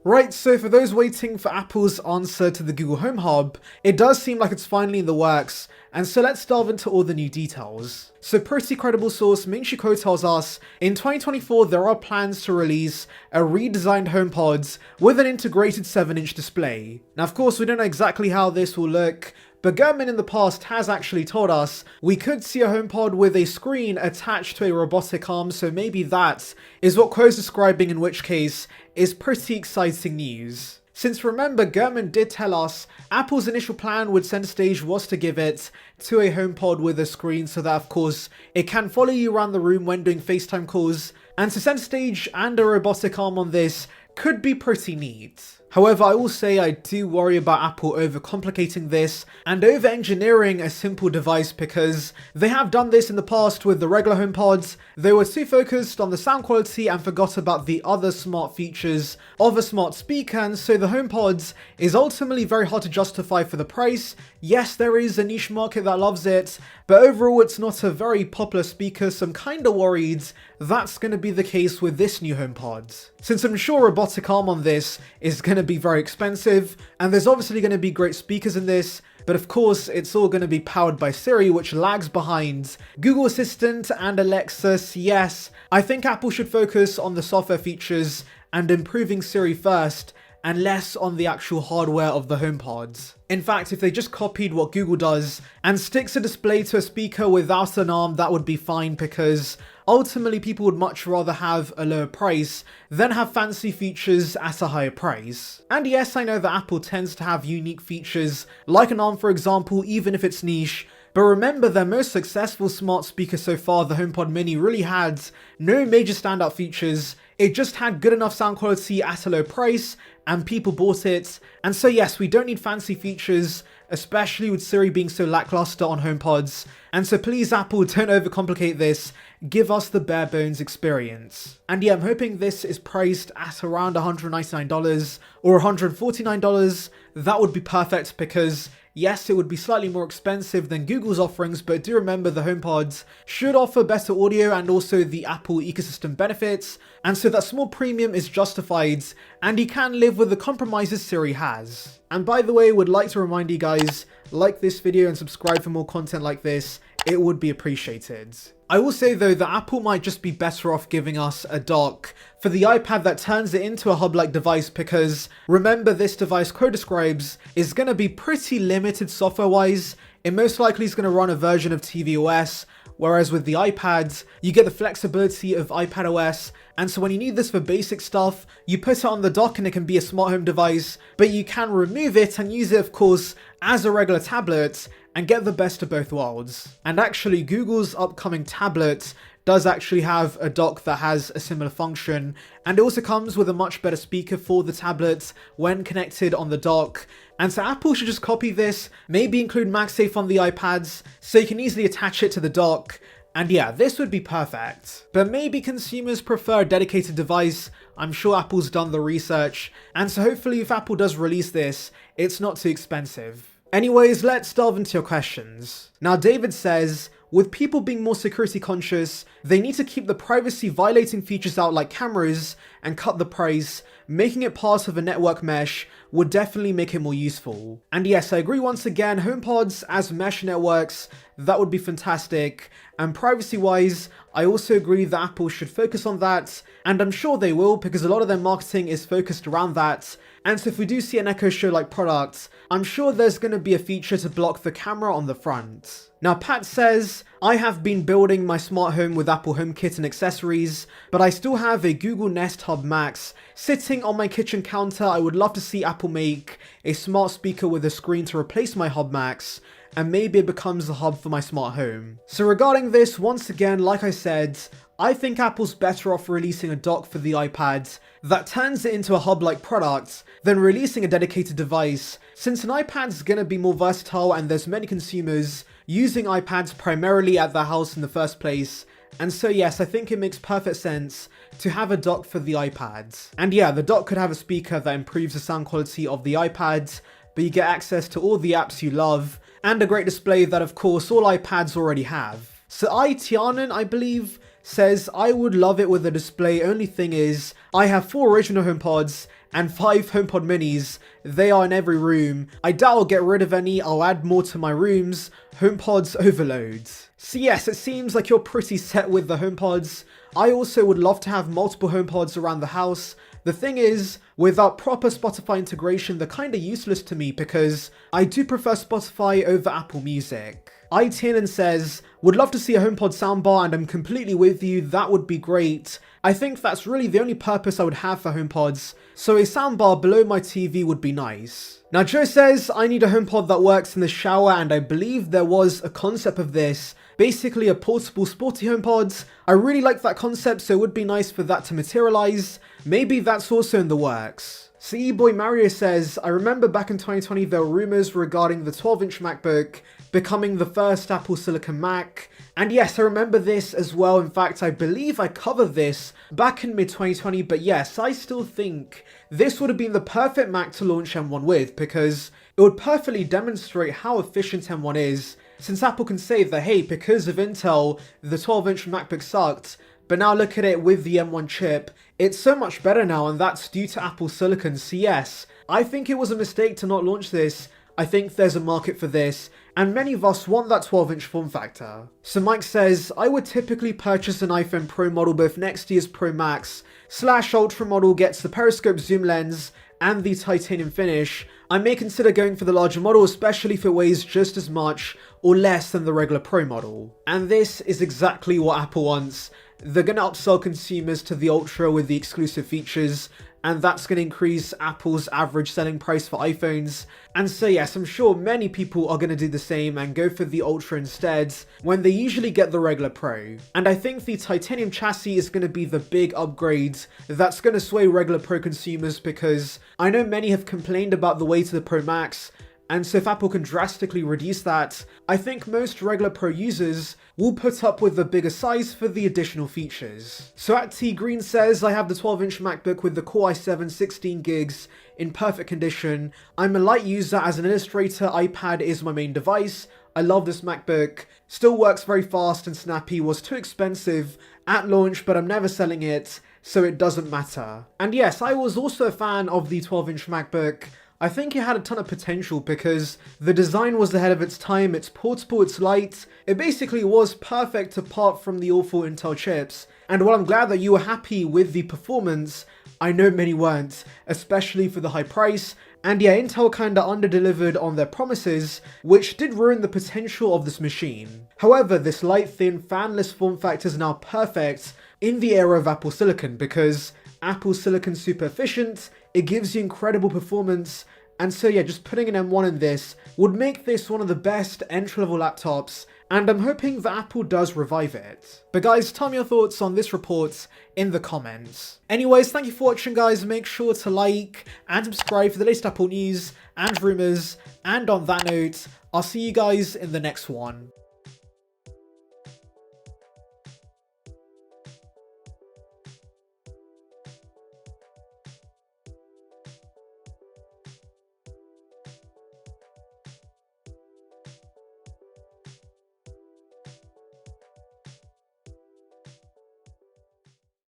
Right, so for those waiting for Apple's answer to the Google Home Hub, it does seem like it's finally in the works, and so let's delve into all the new details. So pretty credible source Ming-Chi Kuo tells us, in 2024 there are plans to release a redesigned HomePod with an integrated 7-inch display. Now of course we don't know exactly how this will look, but Gurman in the past has actually told us we could see a HomePod with a screen attached to a robotic arm, so maybe that is what Kuo's describing, in which case is pretty exciting news. Since remember, Gurman did tell us Apple's initial plan with center stage was to give it to a HomePod with a screen so that of course it can follow you around the room when doing FaceTime calls, and so center stage and a robotic arm on this could be pretty neat. However, I will say I do worry about Apple overcomplicating this and over-engineering a simple device, because they have done this in the past with the regular HomePods. They were too focused on the sound quality and forgot about the other smart features of a smart speaker, and so the HomePods is ultimately very hard to justify for the price. Yes, there is a niche market that loves it, but overall it's not a very popular speaker, so I'm kinda worried that's gonna be the case with this new HomePod. Since I'm sure robotic arm on this is gonna be very expensive, and there's obviously gonna be great speakers in this, but of course it's all gonna be powered by Siri, which lags behind Google Assistant and Alexa. Yes, I think Apple should focus on the software features and improving Siri first, and less on the actual hardware of the HomePods. In fact, if they just copied what Google does and sticks a display to a speaker without an arm, that would be fine, because ultimately people would much rather have a lower price than have fancy features at a higher price. And yes, I know that Apple tends to have unique features, like an arm for example, even if it's niche, but remember their most successful smart speaker so far, the HomePod Mini, really had no major standout features. It just had good enough sound quality at a low price, and people bought it. And so yes, we don't need fancy features, especially with Siri being so lackluster on HomePods. And so please Apple, don't overcomplicate this, give us the bare bones experience. And yeah, I'm hoping this is priced at around $199 or $149. That would be perfect, because yes, it would be slightly more expensive than Google's offerings, but do remember the HomePods should offer better audio and also the Apple ecosystem benefits, and so that small premium is justified, and you can live with the compromises Siri has. And by the way, would like to remind you guys, like this video and subscribe for more content like this, it would be appreciated. I will say though that Apple might just be better off giving us a dock for the iPad that turns it into a hub-like device, because remember this device Kuo describes is going to be pretty limited software-wise. It most likely is going to run a version of tvOS, whereas with the iPad, you get the flexibility of iPadOS, and so when you need this for basic stuff, you put it on the dock and it can be a smart home device, but you can remove it and use it of course as a regular tablet and get the best of both worlds. And actually Google's upcoming tablet does actually have a dock that has a similar function, and it also comes with a much better speaker for the tablet when connected on the dock. And so Apple should just copy this, maybe include MagSafe on the iPads so you can easily attach it to the dock. And yeah, this would be perfect. But maybe consumers prefer a dedicated device. I'm sure Apple's done the research, and so hopefully if Apple does release this, it's not too expensive. Anyways, let's delve into your questions. Now David says, with people being more security conscious, they need to keep the privacy violating features out like cameras and cut the price. Making it part of a network mesh would definitely make it more useful. And yes, I agree once again, HomePods as mesh networks, that would be fantastic. And privacy wise, I also agree that Apple should focus on that, and I'm sure they will, because a lot of their marketing is focused around that. And so if we do see an Echo Show like product, I'm sure there's going to be a feature to block the camera on the front. Now Pat says, I have been building my smart home with Apple HomeKit and accessories, but I still have a Google Nest Hub Max sitting on my kitchen counter. I would love to see Apple make a smart speaker with a screen to replace my Hub Max, and maybe it becomes the hub for my smart home. So regarding this, once again, like I said, I think Apple's better off releasing a dock for the iPad that turns it into a hub-like product than releasing a dedicated device, since an iPad's gonna be more versatile and there's many consumers using iPads primarily at their house in the first place. And so yes, I think it makes perfect sense to have a dock for the iPad. And yeah, the dock could have a speaker that improves the sound quality of the iPad, but you get access to all the apps you love, and a great display that of course all iPads already have. So Tianan, I believe, says, I would love it with a display, only thing is, I have 4 original HomePods and 5 HomePod minis. They are in every room. I doubt I'll get rid of any, I'll add more to my rooms. HomePods overload. So yes, it seems like you're pretty set with the HomePods. I also would love to have multiple HomePods around the house. The thing is, without proper Spotify integration, they're kinda useless to me because I do prefer Spotify over Apple Music. iTiernan says, would love to see a HomePod soundbar, and I'm completely with you, that would be great. I think that's really the only purpose I would have for HomePods, so a soundbar below my TV would be nice. Now Joe says, I need a HomePod that works in the shower, and I believe there was a concept of this, basically a portable sporty HomePod. I really like that concept, so it would be nice for that to materialize. Maybe that's also in the works. CE Boy Mario says, I remember back in 2020 there were rumors regarding the 12-inch MacBook becoming the first Apple Silicon Mac. And yes, I remember this as well. In fact, I believe I covered this back in mid-2020, but yes, I still think this would have been the perfect Mac to launch M1 with, because it would perfectly demonstrate how efficient M1 is, since Apple can say that, hey, because of Intel, the 12-inch MacBook sucked, but now look at it with the M1 chip, it's so much better now, and that's due to Apple Silicon. So yes, I think it was a mistake to not launch this. I think there's a market for this, and many of us want that 12-inch form factor. So Mike says, I would typically purchase an iPhone Pro model, but if next year's Pro Max / Ultra model gets the periscope zoom lens and the titanium finish, I may consider going for the larger model, especially if it weighs just as much or less than the regular Pro model. And this is exactly what Apple wants. They're going to upsell consumers to the Ultra with the exclusive features, and that's going to increase Apple's average selling price for iPhones. And so yes, I'm sure many people are going to do the same and go for the Ultra instead when they usually get the regular Pro. And I think the titanium chassis is going to be the big upgrade that's going to sway regular Pro consumers, because I know many have complained about the weight of the Pro Max, and so if Apple can drastically reduce that, I think most regular Pro users will put up with the bigger size for the additional features. So at T Green says, I have the 12-inch MacBook with the Core i7 16 gigs in perfect condition. I'm a light user. As an illustrator, iPad is my main device. I love this MacBook. Still works very fast and snappy. Was too expensive at launch, but I'm never selling it, so it doesn't matter. And yes, I was also a fan of the 12-inch MacBook. I think it had a ton of potential because the design was ahead of its time, it's portable, it's light, it basically was perfect apart from the awful Intel chips. And while I'm glad that you were happy with the performance, I know many weren't, especially for the high price. And yeah, Intel kinda under-delivered on their promises, which did ruin the potential of this machine. However, this light, thin, fanless form factor is now perfect in the era of Apple Silicon, because Apple Silicon's super efficient, it gives you incredible performance, and so yeah, just putting an M1 in this would make this one of the best entry-level laptops, and I'm hoping that Apple does revive it. But guys, tell me your thoughts on this report in the comments. Anyways, thank you for watching guys, make sure to like and subscribe for the latest Apple news and rumours, and on that note, I'll see you guys in the next one.